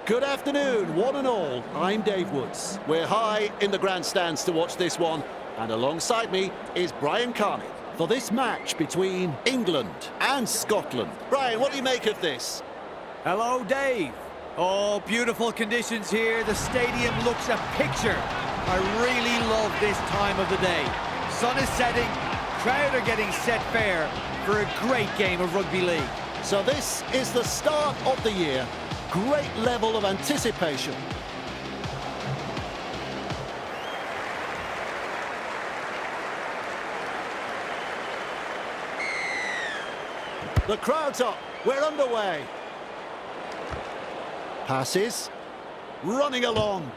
Good afternoon, one and all. I'm Dave Woods. We're high in the grandstands to watch this one, and alongside me is Brian Carney for this match between England and Scotland. Brian, what do you make of this? Hello, Dave. Oh, beautiful conditions here. The stadium looks a picture. I really love this time of the day. Sun is setting, crowd are getting set fair for a great game of rugby league. So this is the start of the year. Great level of anticipation. The crowd's up. We're underway. Passes. Running along.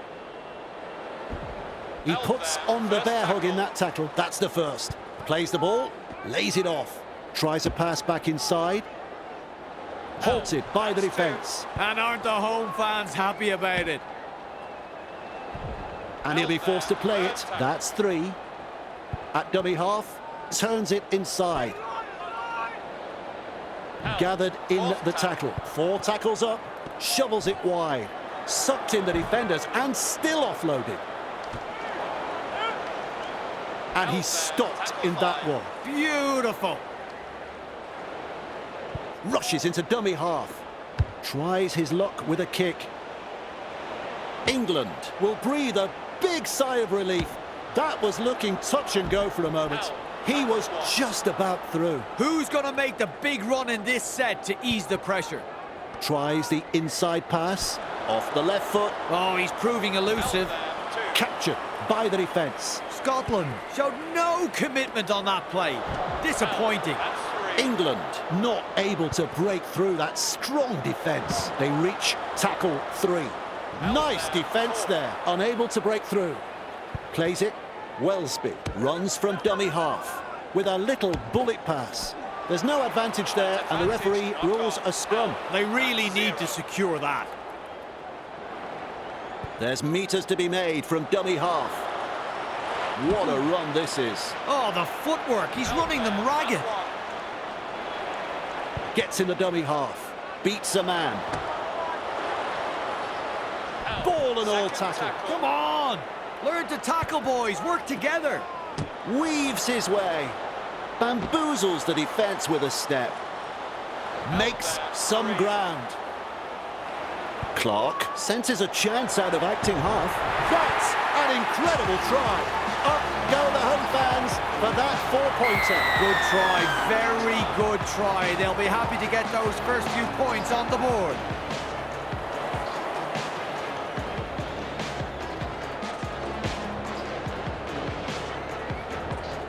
He puts on the bear hug in that tackle. That's the first. Plays the ball. Lays it off. Tries a pass back inside. Halted by the defence. And aren't the home fans happy about it? And he'll be forced to play it. That's 3. At dummy half. Turns it inside. Gathered in the tackle. 4 tackles up. Shovels it wide. Sucked in the defenders and still offloaded. And he's stopped in that one. Beautiful. Rushes into dummy half. Tries his luck with a kick. England will breathe a big sigh of relief. That was looking touch and go for a moment. He was just about through. Who's going to make the big run in this set to ease the pressure? Tries the inside pass. Off the left foot. Oh, he's proving elusive. Captured by the defence. Scotland showed no commitment on that play. Disappointing. England not able to break through that strong defence. They reach tackle 3. Nice defence there, unable to break through. Plays it. Wellesby runs from dummy half with a little bullet pass. There's no advantage there, and the referee rules a scrum. They really need to secure that. There's meters to be made from dummy half. What a run this is. Oh, the footwork. He's running them ragged. Gets in the dummy half. Beats a man. Ball and all tackle. Come on. Learn to tackle, boys. Work together. Weaves his way. Bamboozles the defence with a step. Makes some ground. Clark senses a chance out of acting half. That's an incredible try. Up go the home fans for that 4-pointer. Good try, very good try. They'll be happy to get those first few points on the board.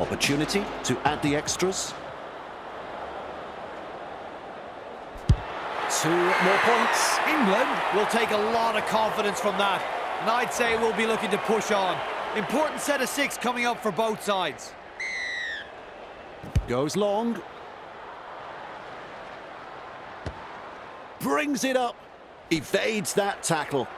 Opportunity to add the extras. 2 more points. England will take a lot of confidence from that. And I'd say we'll be looking to push on. Important set of 6 coming up for both sides. Goes long. Brings it up. Evades that tackle.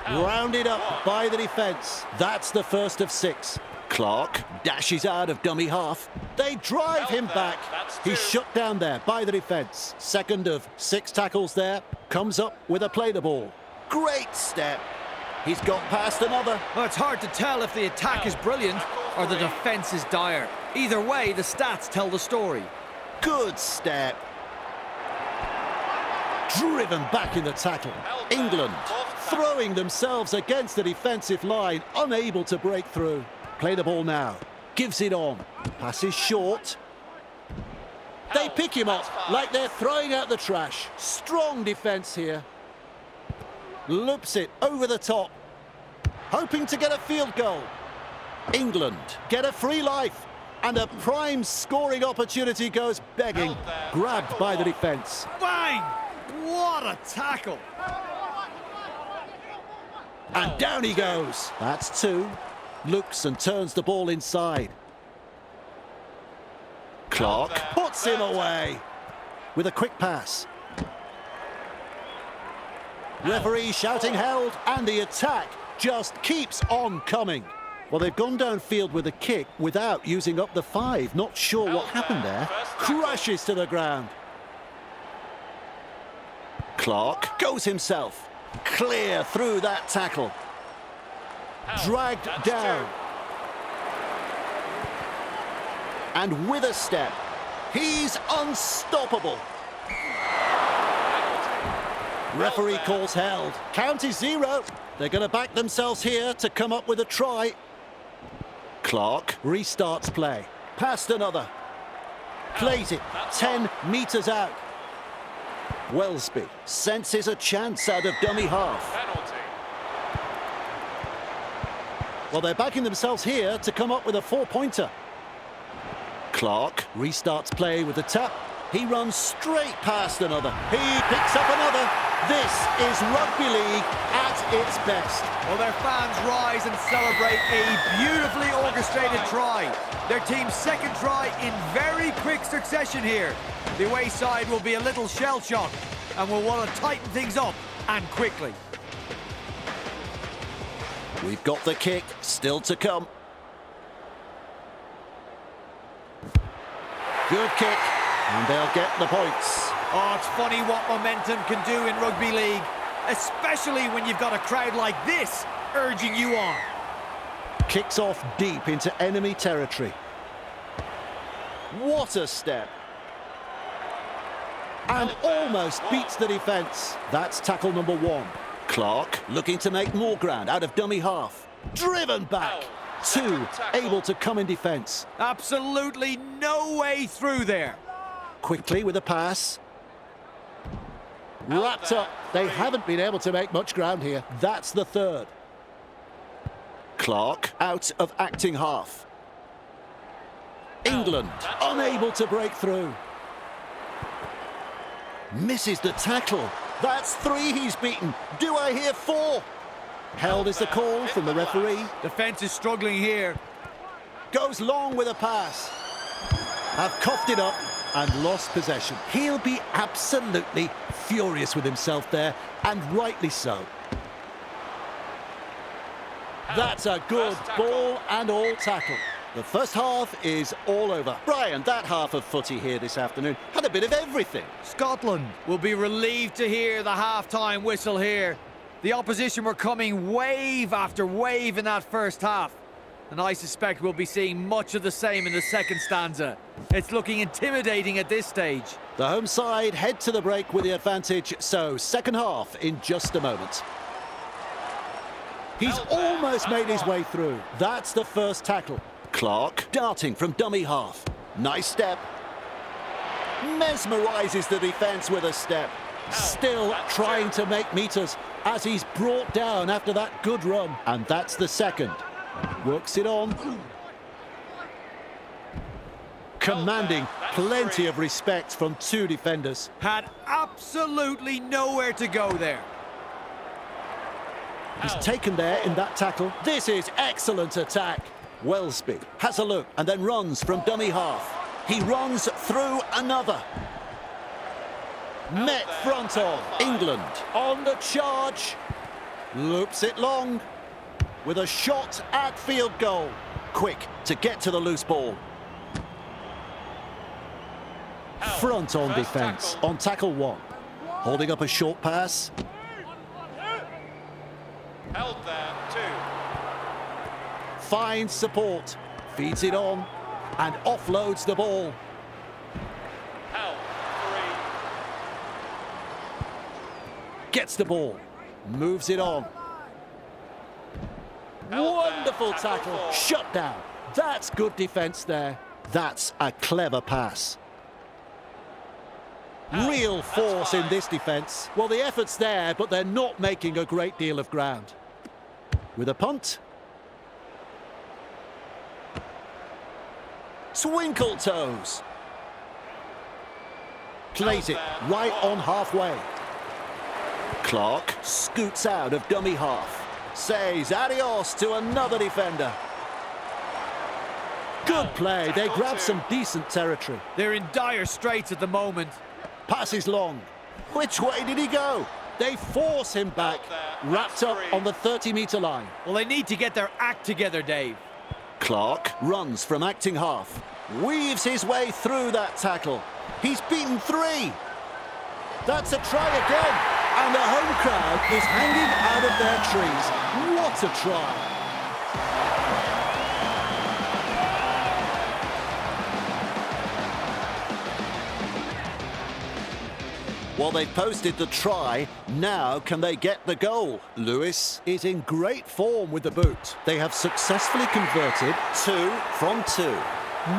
Rounded up by the defence. That's the first of 6. Clark dashes out of dummy half. They drive him back. He's shut down there by the defence. Second of 6 tackles there. Comes up with a play the ball. Great step. He's got past another. Well, it's hard to tell if the attack is brilliant or the defence is dire. Either way, the stats tell the story. Good step. Driven back in the tackle. England throwing themselves against the defensive line, unable to break through. Play the ball now. Gives it on. Passes short. They pick him up like they're throwing out the trash. Strong defence here. Loops it over the top. Hoping to get a field goal. England get a free life. And a prime scoring opportunity goes begging. Grabbed by the defence. Bang! What a tackle! And down he goes. That's 2. Looks and turns the ball inside. Clark puts him away with a quick pass. Referee shouting held, and the attack just keeps on coming. Well, they've gone downfield with a kick without using up the 5. Not sure what happened there. Crashes to the ground. Clark goes himself. Clear through that tackle. Dragged down. And with a step, he's unstoppable. Referee calls held. Count is 0. They're going to back themselves here to come up with a try. Clark restarts play. Past another. Plays it 10 metres out. Wellesby senses a chance out of dummy half. Well, they're backing themselves here to come up with a 4-pointer. Clark restarts play with a tap. He runs straight past another. He picks up another. This is rugby league at its best. Well, their fans rise and celebrate a beautifully orchestrated try. Their team's second try in very quick succession here. The away side will be a little shell-shocked and will want to tighten things up, and quickly. We've got the kick still to come. Good kick, and they'll get the points. Oh, it's funny what momentum can do in rugby league, especially when you've got a crowd like this urging you on. Kicks off deep into enemy territory. What a step. And almost beats the defence. That's tackle number 1. Clark looking to make more ground out of dummy half. Driven back. 2 able to come in defence. Absolutely no way through there. Quickly with a pass. Wrapped up. They haven't been able to make much ground here. That's the 3rd. Clark out of acting half. England unable to break through. Misses the tackle. That's 3 he's beaten. Do I hear 4? Held is the call from the referee. Defence is struggling here. Goes long with a pass. Have coughed it up and lost possession. He'll be absolutely furious with himself there, and rightly so. That's a good ball and all tackle. The first half is all over. Brian, that half of footy here this afternoon had a bit of everything. Scotland will be relieved to hear the half-time whistle here. The opposition were coming wave after wave in that first half, and I suspect we'll be seeing much of the same in the second stanza. It's looking intimidating at this stage. The home side head to the break with the advantage, so second half in just a moment. He's almost made his way through. That's the first tackle. Clark darting from dummy half. Nice step. Mesmerises the defence with a step. Still trying to make metres as he's brought down after that good run. And that's the second. Works it on. Commanding plenty of respect from 2 defenders. Had absolutely nowhere to go there. He's taken there in that tackle. This is excellent attack. Wellesby has a look and then runs from dummy half. He runs through another. Met front of England on the charge. Loops it long with a shot at field goal. Quick to get to the loose ball. Front on defence on tackle 1. Holding up a short pass. Held there, 2. Finds support, feeds it on, and offloads the ball. Held, 3. Gets the ball, moves it on. Wonderful tackle, shut down. That's good defence there. That's a clever pass. Real force in this defence. Well, the effort's there, but they're not making a great deal of ground. With a punt. Twinkle toes. Plays it right on halfway. Clark scoots out of dummy half. Says adios to another defender. Good play. They grab some decent territory. They're in dire straits at the moment. Passes long. Which way did he go? They force him back. Wrapped up on the 30-metre line. Well, they need to get their act together, Dave. Clark runs from acting half. Weaves his way through that tackle. He's beaten 3. That's a try again. And the home crowd is hanging out of their trees. What a try. Well, they've posted the try. Now can they get the goal? Lewis is in great form with the boot. They have successfully converted 2 from 2.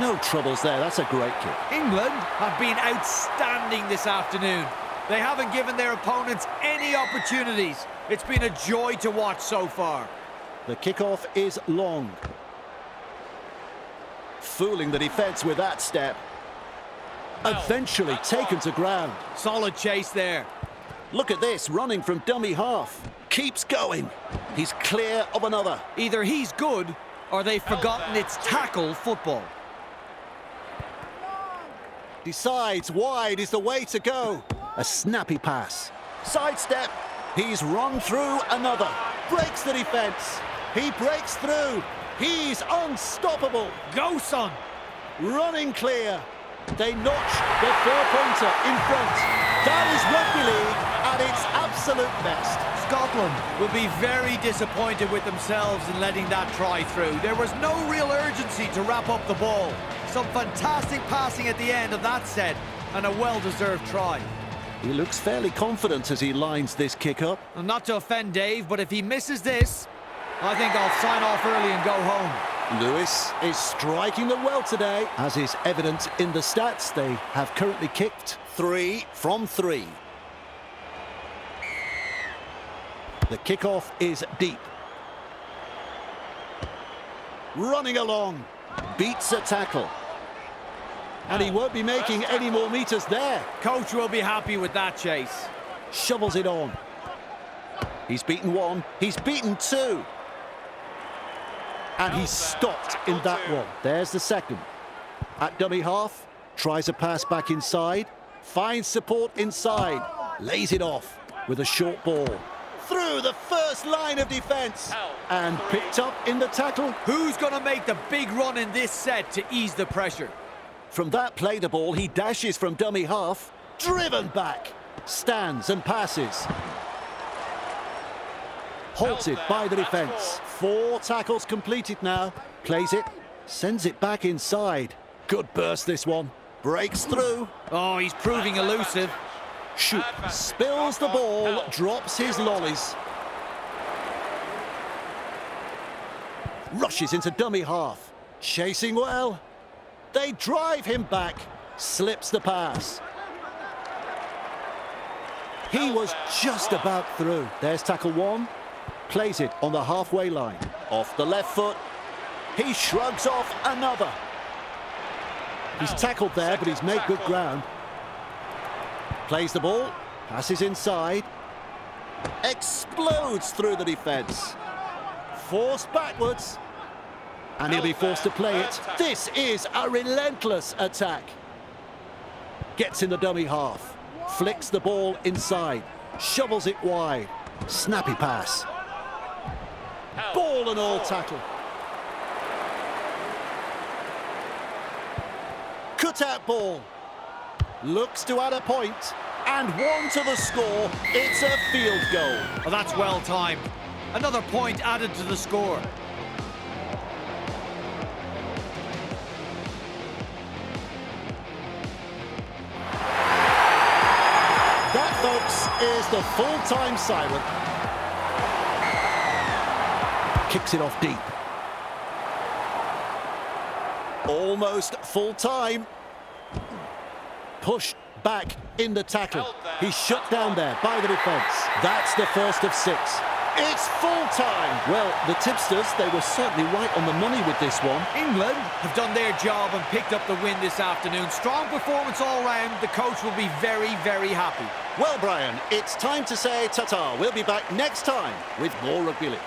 No troubles there. That's a great kick. England have been outstanding this afternoon. They haven't given their opponents any opportunities. It's been a joy to watch so far. The kickoff is long. Fooling the defence with that step. Eventually taken to ground. Solid chase there. Look at this, running from dummy half. Keeps going. He's clear of another. Either he's good or they've forgotten it's tackle football. Decides wide is the way to go. A snappy pass. Sidestep. He's run through another. Breaks the defence. He breaks through. He's unstoppable. Go, son. Running clear. They notch the 4-pointer in front. That is rugby league at its absolute best. Scotland will be very disappointed with themselves in letting that try through. There was no real urgency to wrap up the ball. Some fantastic passing at the end of that set and a well-deserved try. He looks fairly confident as he lines this kick up. And not to offend Dave, but if he misses this, I think I'll sign off early and go home. Lewis is striking them well today, as is evident in the stats. They have currently kicked 3 from 3. The kickoff is deep. Running along, beats a tackle. And he won't be making any more meters there. Coach will be happy with that chase. Shovels it on. He's beaten 1, he's beaten 2. And he's stopped in that one. There's the second. At dummy half, tries a pass back inside, finds support inside, lays it off with a short ball. Through the first line of defence and picked up in the tackle. Who's going to make the big run in this set to ease the pressure? From that play the ball, he dashes from dummy half, driven back, stands and passes. Halted by the defence. 4 tackles completed now. Plays it, sends it back inside. Good burst this one. Breaks through. Oh, he's proving elusive. Shoot, spills the ball, drops his lollies. Rushes into dummy half. Chasing well. They drive him back. Slips the pass. He was just about through. There's tackle 1. Plays it on the halfway line. Off the left foot. He shrugs off another. He's tackled there, but he's made good ground. Plays the ball. Passes inside. Explodes through the defence. Forced backwards. And he'll be forced to play it. This is a relentless attack. Gets in the dummy half. Flicks the ball inside. Shovels it wide. Snappy pass. Ball and all tackle. Cut-out ball. Looks to add a point. And 1 to the score. It's a field goal. Oh, that's well timed. Another point added to the score. That, folks, is the full-time siren. Kicks it off deep. Almost full time. Pushed back in the tackle. He's shut down there by the defence. That's the first of 6. It's full time. Well, the tipsters, they were certainly right on the money with this one. England have done their job and picked up the win this afternoon. Strong performance all round. The coach will be very, very happy. Well, Brian, it's time to say ta-ta. We'll be back next time with more Rugby League.